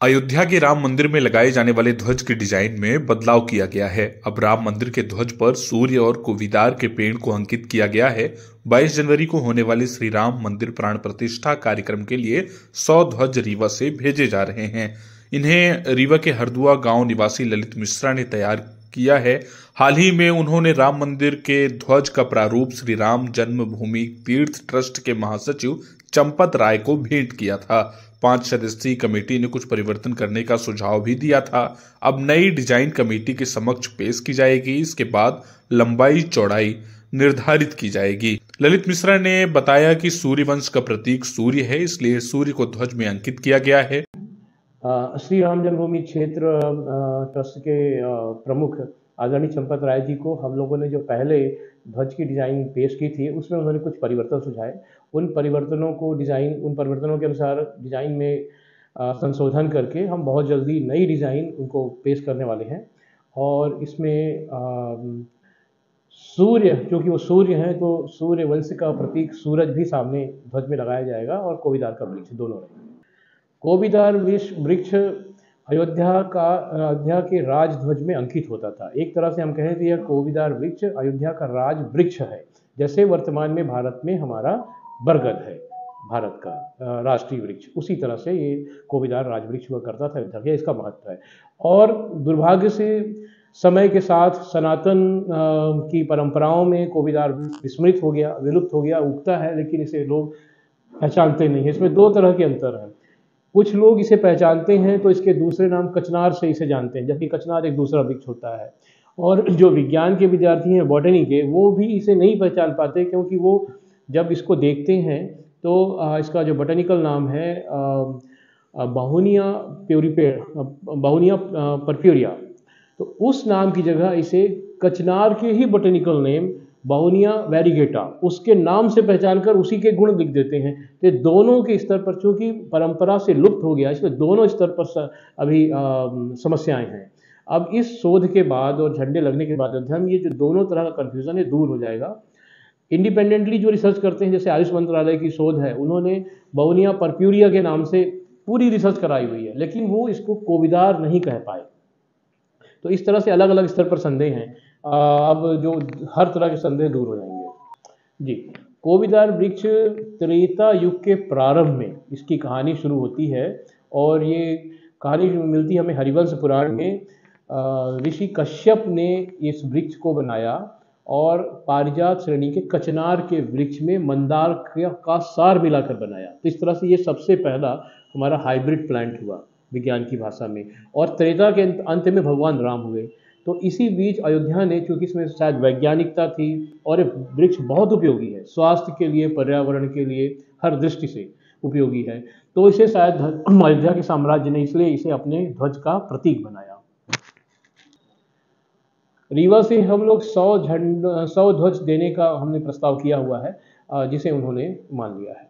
अयोध्या के राम मंदिर में लगाए जाने वाले ध्वज के डिजाइन में बदलाव किया गया है। अब राम मंदिर के ध्वज पर सूर्य और कोविदार के पेड़ को अंकित किया गया है। 22 जनवरी को होने वाले श्री राम मंदिर प्राण प्रतिष्ठा कार्यक्रम के लिए 100 ध्वज रीवा से भेजे जा रहे हैं। इन्हें रीवा के हरदुआ गांव निवासी ललित मिश्रा ने तैयार किया है। हाल ही में उन्होंने राम मंदिर के ध्वज का प्रारूप श्री राम जन्मभूमि तीर्थ ट्रस्ट के महासचिव चंपत राय को भेंट किया था। 5 सदस्यीय कमेटी ने कुछ परिवर्तन करने का सुझाव भी दिया था। अब नई डिजाइन कमेटी के समक्ष पेश की जाएगी। इसके बाद लंबाई चौड़ाई निर्धारित की जाएगी। ललित मिश्रा ने बताया कि सूर्य वंश का प्रतीक सूर्य है, इसलिए सूर्य को ध्वज में अंकित किया गया है। श्री राम जन्मभूमि क्षेत्र ट्रस्ट के प्रमुख आदरणीय चंपत राय जी को हम लोगों ने जो पहले ध्वज की डिज़ाइन पेश की थी उसमें उन्होंने कुछ परिवर्तन सुझाए। उन परिवर्तनों के अनुसार डिज़ाइन में संशोधन करके हम बहुत जल्दी नई डिज़ाइन उनको पेश करने वाले हैं। और इसमें सूर्य, क्योंकि वो सूर्य हैं, तो सूर्य वंश का प्रतीक सूरज भी सामने ध्वज में लगाया जाएगा और कोविदार का वृक्ष दोनों रहेंगे। कोविदार वृक्ष अयोध्या के राज ध्वज में अंकित होता था। एक तरह से हम कहें तो यह कोविदार वृक्ष अयोध्या का राज वृक्ष है। जैसे वर्तमान में भारत में हमारा बरगद है, भारत का राष्ट्रीय वृक्ष, उसी तरह से ये कोविदार राज वृक्ष हुआ करता था अयोध्या का। इसका महत्व है। और दुर्भाग्य से समय के साथ सनातन की परंपराओं में कोविदार विस्मृत हो गया, विलुप्त हो गया, उगता है, लेकिन इसे लोग पहचानते नहीं है। इसमें 2 तरह के अंतर हैं। कुछ लोग इसे पहचानते हैं तो इसके दूसरे नाम कचनार से इसे जानते हैं, जबकि कचनार एक दूसरा वृक्ष होता है। और जो विज्ञान के विद्यार्थी हैं, बॉटनी के, वो भी इसे नहीं पहचान पाते, क्योंकि वो जब इसको देखते हैं तो इसका जो बॉटनिकल नाम है बहुनिया परफ्यूरिया, तो उस नाम की जगह इसे कचनार के ही बॉटनिकल नेम बहुनिया वेरिगेटा, उसके नाम से पहचान कर उसी के गुण लिख देते हैं। तो दोनों के स्तर पर, चूंकि परंपरा से लुप्त हो गया, इसलिए दोनों स्तर पर अभी समस्याएं हैं। अब इस शोध के बाद और झंडे लगने के बाद अयोध्या में ये जो दोनों तरह का कन्फ्यूज़न है दूर हो जाएगा। इंडिपेंडेंटली जो रिसर्च करते हैं, जैसे आयुष मंत्रालय की शोध है, उन्होंने बहुनिया परफ्यूरिया के नाम से पूरी रिसर्च कराई हुई है, लेकिन वो इसको कोविदार नहीं कह पाए। तो इस तरह से अलग अलग स्तर पर संदेह हैं। अब जो हर तरह के संदेह दूर हो जाएंगे जी। कोविदार वृक्ष त्रेता युग के प्रारंभ में इसकी कहानी शुरू होती है, और ये कहानी मिलती है हमें हरिवंश पुराण में। ऋषि कश्यप ने इस वृक्ष को बनाया और पारिजात श्रेणी के कचनार के वृक्ष में मंदार का सार मिलाकर बनाया। तो इस तरह से ये सबसे पहला हमारा हाइब्रिड प्लांट हुआ विज्ञान की भाषा में। और त्रेता के अंत में भगवान राम हुए। तो इसी बीच अयोध्या ने, चूँकि इसमें शायद वैज्ञानिकता थी, और ये वृक्ष बहुत उपयोगी है, स्वास्थ्य के लिए, पर्यावरण के लिए, हर दृष्टि से उपयोगी है, तो इसे शायद अयोध्या के साम्राज्य ने इसलिए इसे अपने ध्वज का प्रतीक बनाया। रीवा से हम लोग 100 ध्वज देने का हमने प्रस्ताव किया हुआ है, जिसे उन्होंने मान लिया है।